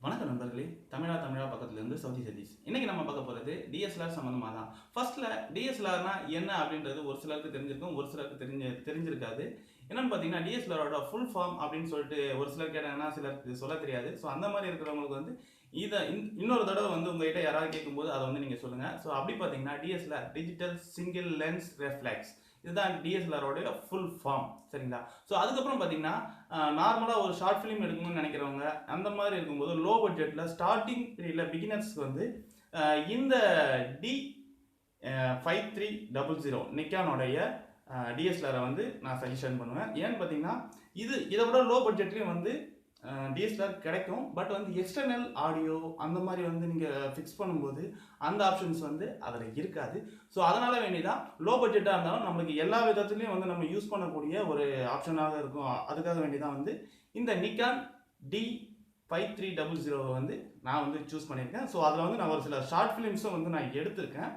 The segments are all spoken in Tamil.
வணக்கம் நண்பர்களே, தமிழா பக்கத்துலேருந்து சவுதி சதீஷ். இன்றைக்கி நம்ம பார்க்க போகிறது டிஎஸ்எல்ஆர் சம்மந்தமாக தான். ஃபர்ஸ்ட்டில் டிஎஸ்எல்ஆர்னா என்ன அப்படின்றது ஒரு சிலருக்கு தெரிஞ்சிருக்கும், ஒரு சிலருக்கு தெரிஞ்சிருக்காது. என்னென்னு பார்த்தீங்கன்னா, டிஎஸ்எல்ஆரோட ஃபுல் ஃபார்ம் அப்படின்னு சொல்லிட்டு ஒரு சிலர் கேட்டாங்கன்னா சிலருக்கு சொல்ல தெரியாது. ஸோ அந்த மாதிரி இருக்கிறவங்களுக்கு வந்து இதை இன்னொரு தடவை வந்து உங்கள்கிட்ட யாராவது கேட்கும்போது அதை வந்து நீங்கள் சொல்லுங்கள். ஸோ அப்படி பார்த்தீங்கன்னா DSLR digital single lens reflex, இதுதான் டிஎஸ்எல்ஆரோடைய ஃபுல் ஃபார்ம். சரிங்களா? ஸோ அதுக்கப்புறம் பார்த்தீங்கன்னா நார்மலாக ஒரு ஷார்ட் ஃபிலிம் எடுக்கணும்னு நினைக்கிறவங்க அந்த மாதிரி இருக்கும்போது லோ பட்ஜெட்டில் ஸ்டார்டிங் பீரியடில் பிகினர்ஸ்க்கு வந்து இந்த D5300 நிக்கானோடைய டிஎஸ்எல்ஆரை வந்து நான் சஜஷன் பண்ணுவேன். ஏன்னு பார்த்தீங்கன்னா இதை விட லோ பட்ஜெட்லேயும் வந்து டிஎஸ்எல்ஆர் கிடைக்கும். பட் வந்து எக்ஸ்டர்னல் ஆடியோ அந்த மாதிரி வந்து நீங்கள் ஃபிக்ஸ் பண்ணும்போது அந்த ஆப்ஷன்ஸ் வந்து அதில் இருக்காது. ஸோ அதனால் வேண்டிதான் லோ பட்ஜெட்டாக இருந்தாலும் நம்மளுக்கு எல்லா விதத்துலையும் வந்து நம்ம யூஸ் பண்ணக்கூடிய ஒரு ஆப்ஷனாக இருக்கும். அதுக்காக வேண்டி தான் வந்து இந்த நிக்கான் D5300 வந்து நான் வந்து சூஸ் பண்ணியிருக்கேன். ஸோ அதில் வந்து நான் ஒரு சில ஷார்ட் ஃபிலிம்ஸும் வந்து நான் எடுத்திருக்கேன்.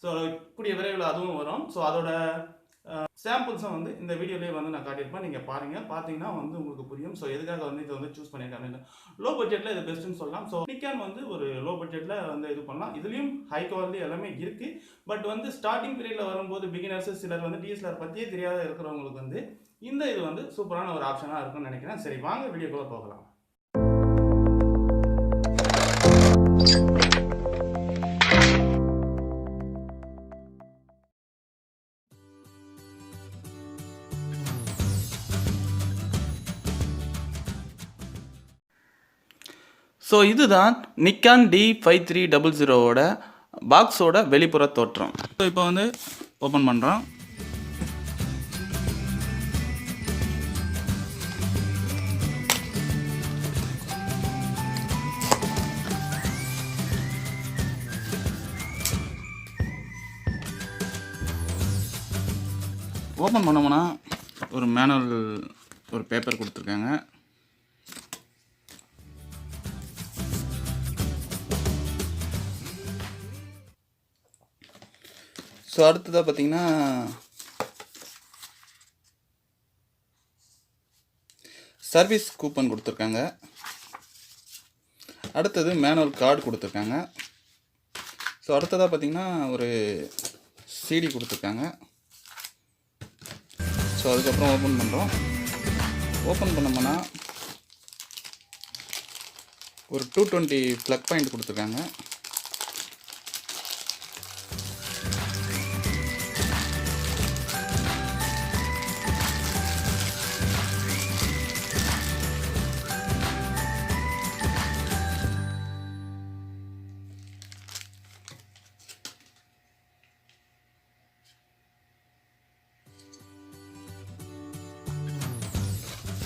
ஸோ கூடிய விரைவில் அதுவும் வரும். ஸோ அதோட சாம்பிள்ஸும் வந்து இந்த வீடியோலேயே வந்து நான் காட்டியிருப்பேன். நீங்கள் பார்த்தீங்கன்னா வந்து உங்களுக்கு புரியும். ஸோ எதுக்காக வந்து இதை வந்து சூஸ் பண்ணியிருக்கேன் அப்படின்னு லோ பட்ஜெட்டில் இது பெஸ்ட்டுன்னு சொல்லலாம். ஸோ நிக்கான் வந்து ஒரு லோ பட்ஜெட்டில் வந்து இது பண்ணலாம். இதுலேயும் ஹை குவாலிட்டி எல்லாமே இருக்குது. பட் வந்து ஸ்டார்டிங் பீரியடில் வரும்போது பிகினர்ஸ் சிலர் வந்து டிஎஸ்எல்ஆர் பற்றியே தெரியாத இருக்கிறவங்களுக்கு வந்து இது வந்து சூப்பரான ஒரு ஆப்ஷனாக இருக்கும்னு நினைக்கிறேன். சரி, வாங்க வீடியோக்குள்ளே போகலாம். ஸோ இதுதான் நிக்கான் D5300 பாக்ஸோட வெளிப்புற தோற்றம். ஸோ இப்போ வந்து ஓப்பன் பண்ணுறோம். ஓப்பன் பண்ணோம்னா ஒரு மேனுவல் ஒரு பேப்பர் கொடுத்துருக்காங்க. ஸோ அடுத்ததாக பார்த்தீங்கன்னா சர்வீஸ் கூப்பன் கொடுத்துருக்காங்க. அடுத்தது மேனுவல் கார்டு கொடுத்துருக்காங்க. ஸோ அடுத்ததாக பார்த்தீங்கன்னா ஒரு சிடி கொடுத்துருக்காங்க. ஸோ அதுக்கப்புறம் ஓப்பன் பண்ணுறோம். ஓப்பன் பண்ணோம்னா ஒரு 220 ப்ளக் பாயிண்ட் கொடுத்துருக்காங்க.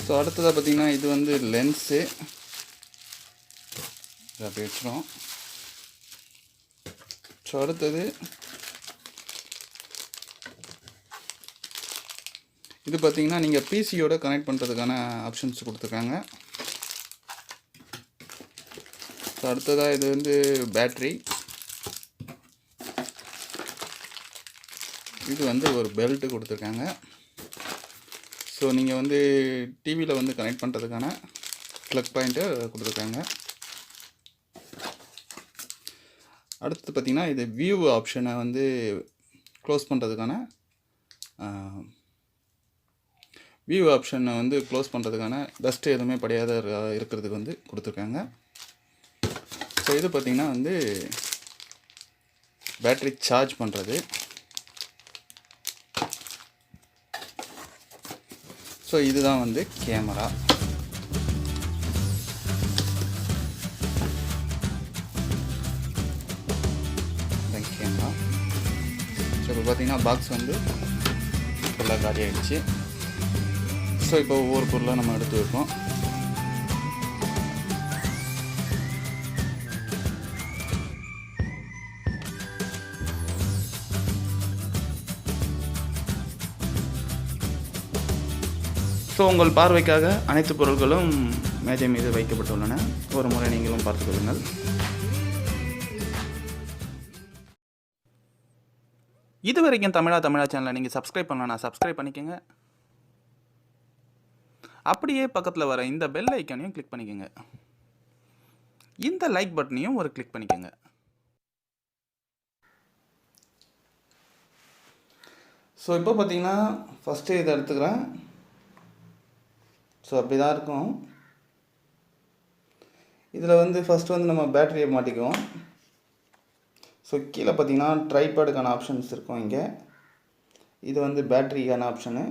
ஸோ அடுத்ததாக பார்த்தீங்கன்னா இது வந்து லென்ஸு அப்படி வச்சுரும். ஸோ அடுத்தது இது பார்த்தீங்கன்னா நீங்கள் பிசியோட கனெக்ட் பண்ணுறதுக்கான ஆப்ஷன்ஸ் கொடுத்துருக்காங்க. ஸோ அடுத்ததாக இது வந்து பேட்ரி, இது வந்து ஒரு பெல்ட்டு கொடுத்துருக்காங்க. ஸோ நீங்கள் வந்து டிவியில் வந்து கனெக்ட் பண்ணுறதுக்கான ப்ளக் பாயிண்ட்டு கொடுத்துருக்காங்க. அடுத்து பார்த்திங்கன்னா இது வியூ ஆப்ஷனை வந்து க்ளோஸ் பண்ணுறதுக்கான டஸ்ட்டு எதுவுமே படியாத இருக்கிறதுக்கு வந்து கொடுத்துருக்காங்க. ஸோ இது பார்த்திங்கன்னா வந்து பேட்ரி சார்ஜ் பண்ணுறது. ஸோ இதுதான் வந்து கேமரா. கேமரா ஸோ இப்போ பார்த்தீங்கன்னா பாக்ஸ் வந்து ஃபுல்லாக காலி ஆகிடுச்சு. ஸோ இப்போ ஒவ்வொரு பொருளாக நம்ம எடுத்து வைப்போம். ஸோ உங்கள் பார்வைக்காக அனைத்து பொருட்களும் மேஜை மீது வைக்கப்பட்டுள்ளன. ஒரு முறை நீங்களும் பார்த்துக் கொள்ளுங்கள். இது வரைக்கும் தமிழா சேனலை நீங்கள் சப்ஸ்கிரைப் பண்ணலன்னா சப்ஸ்கிரைப் பண்ணிக்கோங்க. அப்படியே பக்கத்தில் வர இந்த பெல் ஐக்கானையும் கிளிக் பண்ணிக்கோங்க. இந்த லைக் பட்டனையும் ஒரு கிளிக் பண்ணிக்கோங்க. ஸோ இப்போ பார்த்தீங்கன்னா ஃபஸ்ட்டு இதை எடுத்துக்கிறேன். ஸோ அப்படி தான் இருக்கும். இதில் வந்து ஃபஸ்ட்டு வந்து நம்ம பேட்டரியை மாட்டிக்குவோம். ஸோ கீழே பார்த்தீங்கன்னா ட்ரைபேடுக்கான ஆப்ஷன்ஸ் இருக்கும். இங்கே இது வந்து பேட்டரிக்கான ஆப்ஷனு.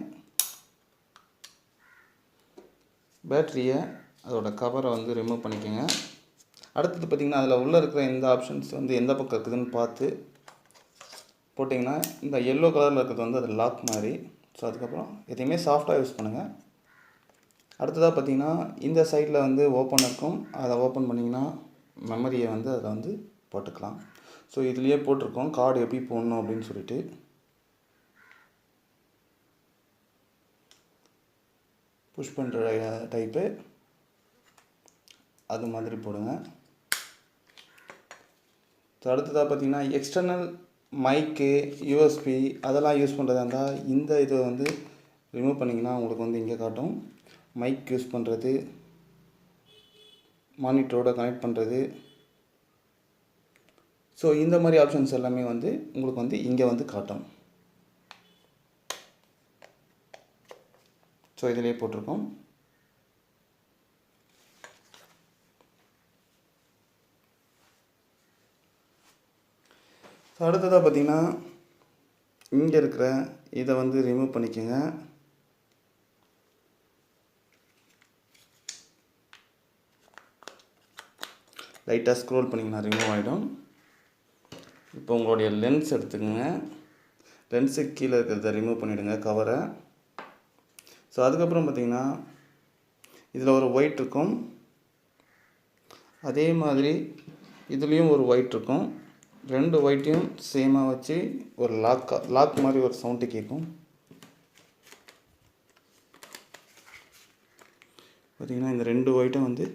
பேட்டரியை அதோட கவரை வந்து ரிமூவ் பண்ணிக்கோங்க. அடுத்தது பார்த்திங்கன்னா அதில் உள்ளே இருக்கிற இந்த ஆப்ஷன்ஸ் வந்து எந்த பக்கம் இருக்குதுன்னு பார்த்து போட்டிங்கன்னா இந்த எல்லோ கலரில் இருக்கிறது வந்து அது லாக் மாதிரி. ஸோ அதுக்கப்புறம் எதையுமே சாஃப்டாக யூஸ் பண்ணுங்கள். அடுத்ததாக பார்த்திங்கன்னா இந்த சைடில் வந்து ஓப்பன் இருக்கும். அதை ஓப்பன் பண்ணிங்கன்னா மெமரியை வந்து அதில் வந்து போட்டுக்கலாம். ஸோ இதுலேயே போட்டிருக்கோம் கார்டு எப்படி போடணும் அப்படின்னு சொல்லிட்டு. புஷ் பண்ணுற டைப்பு அது மாதிரி போடுங்க. ஸோ அடுத்ததாக பார்த்திங்கன்னா எக்ஸ்டர்னல் மைக்கு, யூஎஸ்பி அதெல்லாம் யூஸ் பண்ணுறதா இருந்தால் இந்த இதை வந்து ரிமூவ் பண்ணிங்கன்னா உங்களுக்கு வந்து இங்கே காட்டும். மைக் யூஸ் பண்ணுறது, மானிட்டரோட கனெக்ட் பண்ணுறது, ஸோ இந்த மாதிரி ஆப்ஷன்ஸ் எல்லாமே வந்து உங்களுக்கு வந்து இங்கே வந்து காட்டும். ஸோ இதிலே போட்டிருக்கோம். ஸோ அடுத்ததாக பார்த்திங்கன்னா இங்கே இருக்கிற இதை வந்து ரிமூவ் பண்ணிக்கோங்க. லைட்டாக ஸ்க்ரோல் பண்ணிங்கன்னா ரிமூவ் ஆகிடும். இப்போ உங்களுடைய லென்ஸ் எடுத்துக்கோங்க. லென்ஸுக்கு கீழே இருக்கிறத ரிமூவ் பண்ணிவிடுங்க கவரை. ஸோ அதுக்கப்புறம் பார்த்திங்கன்னா இதில் ஒரு ஒயிட் இருக்கும். அதே மாதிரி இதுலேயும் ஒரு ஒயிட் இருக்கும். ரெண்டு ஒயிட்டையும் சேமாக வச்சு ஒரு லாக் மாதிரி ஒரு சவுண்டு கேட்கும். பார்த்திங்கன்னா இந்த ரெண்டு ஒயிட்டும் வந்து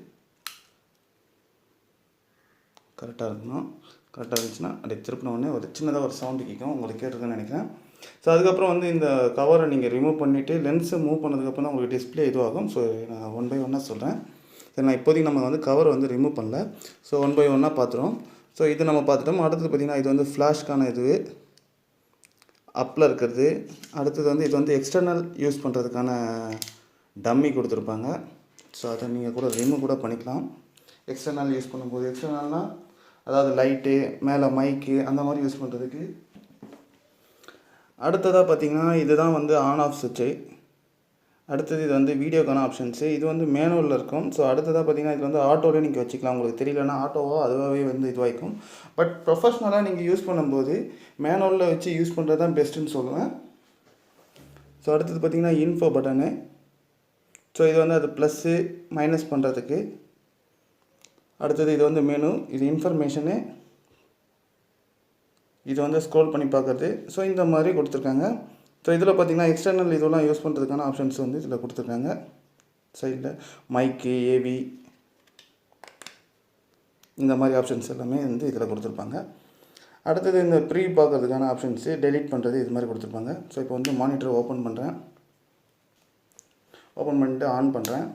கரெக்டாக இருக்கணும். கரெக்டாக இருந்துச்சுன்னா அப்படியே திருப்பின உடனே ஒரு சின்னதாக ஒரு சவுண்டு கேட்கும். உங்களுக்கு கேட்டிருக்குன்னு நினைக்கிறேன். ஸோ அதுக்கப்புறம் வந்து இந்த கவரை நீங்கள் ரிமூவ் பண்ணிவிட்டு லென்ஸை மூவ் பண்ணதுக்கப்புறம் தான் உங்களுக்கு டிஸ்பிளே இதுவாகும். ஸோ நான் ஒன் பை ஒன்னாக சொல்கிறேன். சரி, நான் இப்போதைக்கு நம்ம வந்து கவர் வந்து ரிமூவ் பண்ணல. ஸோ ஒன் பை ஒன்னாக பார்த்துருவோம். ஸோ இது நம்ம பார்த்துட்டோம். அடுத்தது பார்த்திங்கன்னா இது வந்து ஃப்ளாஷ்க்கான இது அப்பில் இருக்கிறது. அடுத்தது வந்து இது வந்து எக்ஸ்டர்னல் யூஸ் பண்ணுறதுக்கான டம்மி கொடுத்துருப்பாங்க. ஸோ அதை நீங்கள் கூட ரிமூவ் கூட பண்ணிக்கலாம். எக்ஸ்டர்னல் யூஸ் பண்ணும்போது எக்ஸ்டர்னல்னால் அதாவது லைட்டு மேலே மைக்கு அந்த மாதிரி யூஸ் பண்ணுறதுக்கு. அடுத்ததாக பார்த்திங்கன்னா இதுதான் வந்து ஆன் ஆஃப் சுவிட்சு. அடுத்தது இது வந்து வீடியோக்கான ஆப்ஷன்ஸு. இது வந்து மேனுவலில் இருக்கும். ஸோ அடுத்ததாக பார்த்திங்கன்னா இது வந்து ஆட்டோவில் நீங்கள் வச்சுக்கலாம். உங்களுக்கு தெரியலன்னா ஆட்டோவோ அதுவாகவே வந்து இதுவாகிக்கும். பட் ப்ரொஃபஷ்னலாக நீங்கள் யூஸ் பண்ணும்போது மேனுவலில் வச்சு யூஸ் பண்ணுறது தான் பெஸ்ட்டுன்னு சொல்லுவேன். ஸோ அடுத்தது பார்த்திங்கன்னா இன்ஃபோ பட்டனு. ஸோ இது வந்து அது ப்ளஸ்ஸு மைனஸ் பண்ணுறதுக்கு. அடுத்தது இது வந்து மெனு, இது இன்ஃபர்மேஷனு, இது வந்து ஸ்க்ரோல் பண்ணி பார்க்குறது. ஸோ இந்த மாதிரி கொடுத்துருக்காங்க. ஸோ இதில் பார்த்திங்கன்னா எக்ஸ்டர்னல் இதெல்லாம் யூஸ் பண்ணுறதுக்கான ஆப்ஷன்ஸ் வந்து இதில் கொடுத்துருக்காங்க. சைடில் மைக்கு, ஏவி இந்த மாதிரி ஆப்ஷன்ஸ் எல்லாமே வந்து இதில் கொடுத்துருப்பாங்க. அடுத்தது இந்த ப்ரீ பார்க்குறதுக்கான ஆப்ஷன்ஸு, டெலீட் பண்ணுறது இது மாதிரி கொடுத்துருப்பாங்க. ஸோ இப்போ வந்து மானிட்டர் ஓப்பன் பண்ணுறேன். ஓப்பன் பண்ணிட்டு ஆன் பண்ணுறேன்.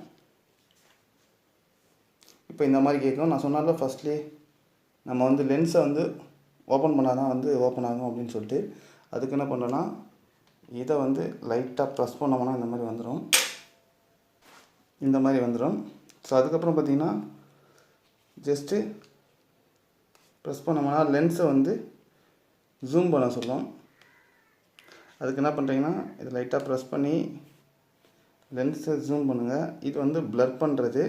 இப்போ இந்த மாதிரி கேட்கும். நான் சொன்னால ஃபஸ்ட்லேயே நம்ம வந்து லென்ஸை வந்து ஓப்பன் பண்ணால் தான் வந்து ஓப்பன் ஆகும் அப்படின்னு சொல்லிட்டு அதுக்கு என்ன பண்ணுறேன்னா இதை வந்து லைட்டாக ப்ரெஸ் பண்ணோம்னா இந்த மாதிரி வந்துடும். இந்த மாதிரி வந்துடும். ஸோ அதுக்கப்புறம் பார்த்திங்கன்னா ஜஸ்ட்டு ப்ரெஸ் பண்ணோம்னா லென்ஸை வந்து ஜூம் பண்ண சொல்லும். அதுக்கு என்ன பண்ணுறீங்கன்னா இதை லைட்டாக ப்ரெஸ் பண்ணி லென்ஸை ஜூம் பண்ணுங்கள். இது வந்து ப்ளர் பண்ணுறது.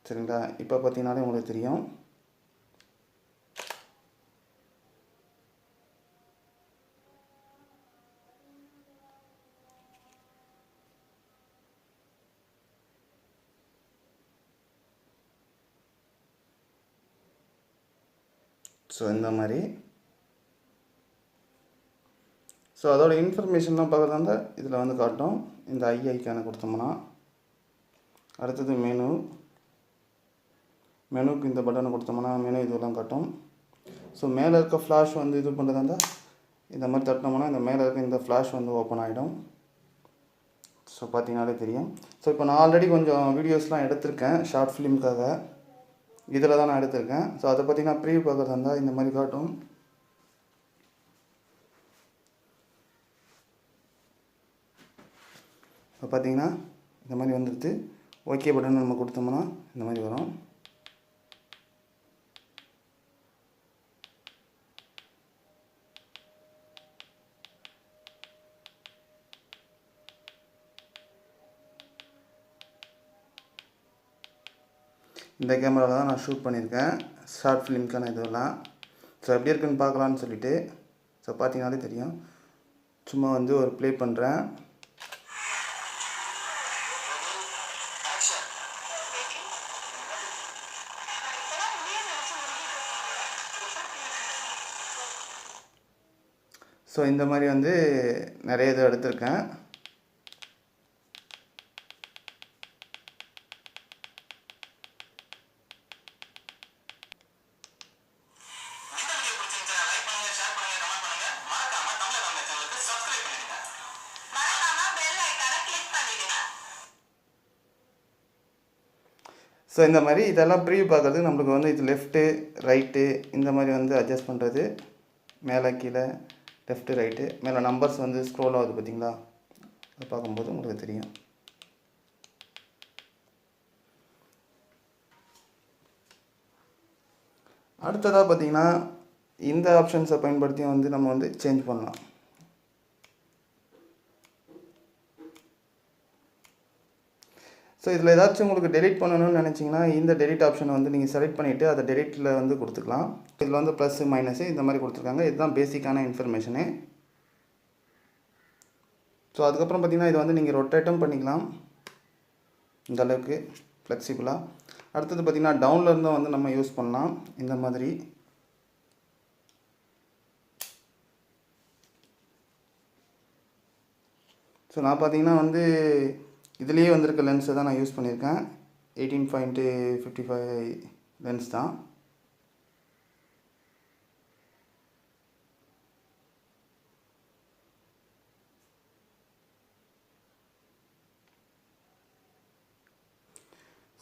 சரிங்களா? இப்போ பார்த்தீங்கன்னாலே உங்களுக்கு தெரியும். ஸோ இந்த மாதிரி. ஸோ அதோட இன்ஃபர்மேஷன்லாம் பார்க்குறதா இருந்தால் இதில் வந்து காட்டும். இந்த ஐக்கான கொடுத்தோம்னா அடுத்தது மெனுக்கு இந்த பட்டனை கொடுத்தோம்னா மெனு இதெல்லாம் காட்டும். ஸோ மேலே இருக்க ஃப்ளாஷ் வந்து இது பண்ணுறதா இருந்தால் இந்த மாதிரி தட்டினோம்னா இந்த மேலே இருக்க இந்த ஃப்ளாஷ் வந்து ஓப்பன் ஆகிடும். ஸோ பார்த்தீங்கனாலே தெரியும். ஸோ இப்போ நான் ஆல்ரெடி கொஞ்சம் வீடியோஸ்லாம் எடுத்திருக்கேன் ஷார்ட் ஃபிலிமுக்காக. இதில் தான் நான் எடுத்திருக்கேன். ஸோ அதை பார்த்தீங்கன்னா ப்ரீவியூ பார்க்குறதா இருந்தால் இந்த மாதிரி காட்டும். இப்போ பார்த்தீங்கன்னா இந்த மாதிரி வந்துடுது. ஓகே பட்டன் நம்ம கொடுத்தோம்னா இந்த மாதிரி வரும். இந்த கேமராவில் தான் நான் ஷூட் பண்ணியிருக்கேன் ஷார்ட் ஃபிலிம்க்கான இதெல்லாம். ஸோ எப்படி இருக்குன்னு பார்க்கலான்னு சொல்லிவிட்டு ஸோ பார்த்தீங்கனாலே தெரியும். சும்மா வந்து ஒரு ப்ளே பண்ணுறேன். ஸோ இந்த மாதிரி வந்து நிறைய இது எடுத்திருக்கேன். ஸோ இந்த மாதிரி இதெல்லாம் ப்ரீவியூ பார்க்குறதுக்கு நம்மளுக்கு வந்து இது லெஃப்ட்டு ரைட்டு இந்த மாதிரி வந்து அட்ஜஸ்ட் பண்ணுறது. மேலே கீழே லெஃப்ட்டு ரைட்டு மேலே நம்பர்ஸ் வந்து ஸ்க்ரோல் ஆகுது பார்த்தீங்களா, அதை பார்க்கும்போது உங்களுக்கு தெரியும். அடுத்ததாக பார்த்தீங்கன்னா இந்த ஆப்ஷன்ஸை பயன்படுத்தி வந்து நம்ம வந்து சேஞ்ச் பண்ணலாம். ஸோ இதில் ஏதாச்சும் உங்களுக்கு டெலிட் பண்ணணும்னு நினச்சிங்கன்னா இந்த டெலிட் ஆப்ஷனை வந்து நீங்கள் செலக்ட் பண்ணிவிட்டு அதை டெலிட்டில் வந்து கொடுத்துக்கலாம். இதில் வந்து ப்ளஸ்ஸு மைனஸு இந்த மாதிரி கொடுத்துருக்காங்க. இதுதான் பேசிக்கான இன்ஃபர்மேஷனு. ஸோ அதுக்கப்புறம் பார்த்திங்கன்னா இதை வந்து நீங்கள் ரொட்டேட்டும் பண்ணிக்கலாம் இந்த அளவுக்கு ஃப்ளெக்சிபிளாக. அடுத்தது பார்த்திங்கன்னா டவுன்லேருந்தும் வந்து நம்ம யூஸ் பண்ணலாம் இந்த மாதிரி. ஸோ நான் பார்த்திங்கன்னா வந்து இதுலேயே வந்திருக்க லென்ஸை தான் நான் யூஸ் பண்ணியிருக்கேன். 18.55 லென்ஸ் தான்.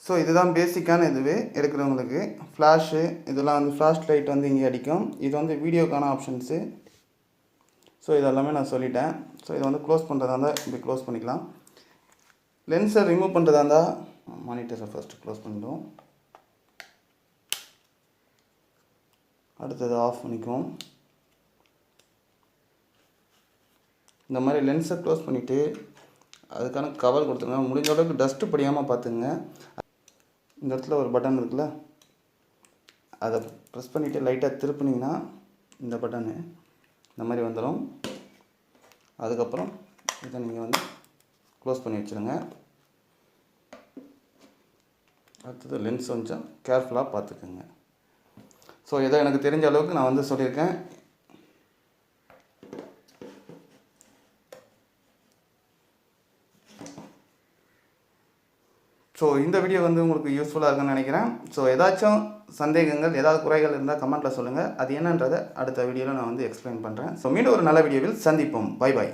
ஸோ இதுதான் பேசிக்கான இதுவே எடுக்கிறவங்களுக்கு. ஃப்ளாஷு இதெல்லாம் வந்து ஃப்ளாஷ் லைட் வந்து இங்கே அடிக்கும். இது வந்து வீடியோக்கான ஆப்ஷன்ஸு. ஸோ இதெல்லாமே நான் சொல்லிட்டேன். ஸோ இதை வந்து க்ளோஸ் பண்ணுறதா இருந்தால் இப்படி க்ளோஸ் பண்ணிக்கலாம். லென்ஸை ரிமூவ் பண்ணுறதா இருந்தால் மானிட்டரை ஃபஸ்ட்டு க்ளோஸ் பண்ணிடுவோம். அடுத்தது ஆஃப் பண்ணிக்குவோம். இந்த மாதிரி லென்ஸை க்ளோஸ் பண்ணிவிட்டு அதுக்கான கவர் கொடுத்துருங்க. முடிஞ்ச அளவுக்கு டஸ்ட்டு படியாமல் பார்த்துங்க. இந்த இடத்துல ஒரு பட்டன் இருக்குல்ல, அதை ப்ரெஸ் பண்ணிவிட்டு லைட்டாக திருப்பினீங்கன்னா இந்த பட்டனு இந்த மாதிரி வந்துடும். அதுக்கப்புறம் இதை நீங்கள் வந்து க்ளோஸ் பண்ணி வச்சுருங்க. அடுத்தது லென்ஸ் கொஞ்சம் கேர்ஃபுல்லாக பார்த்துக்குங்க. ஸோ ஏதோ எனக்கு தெரிஞ்ச அளவுக்கு நான் வந்து சொல்லியிருக்கேன். ஸோ இந்த வீடியோ வந்து உங்களுக்கு யூஸ்ஃபுல்லாக இருக்குன்னு நினைக்கிறேன். ஸோ ஏதாச்சும் சந்தேகங்கள் ஏதாவது குறைகள் இருந்தால் கமெண்ட்டில் சொல்லுங்கள். அது என்னன்றதை அடுத்த வீடியோவில் நான் வந்து எக்ஸ்பிளைன் பண்ணுறேன். ஸோ மீண்டும் ஒரு நல்ல வீடியோவில் சந்திப்போம். Bye bye.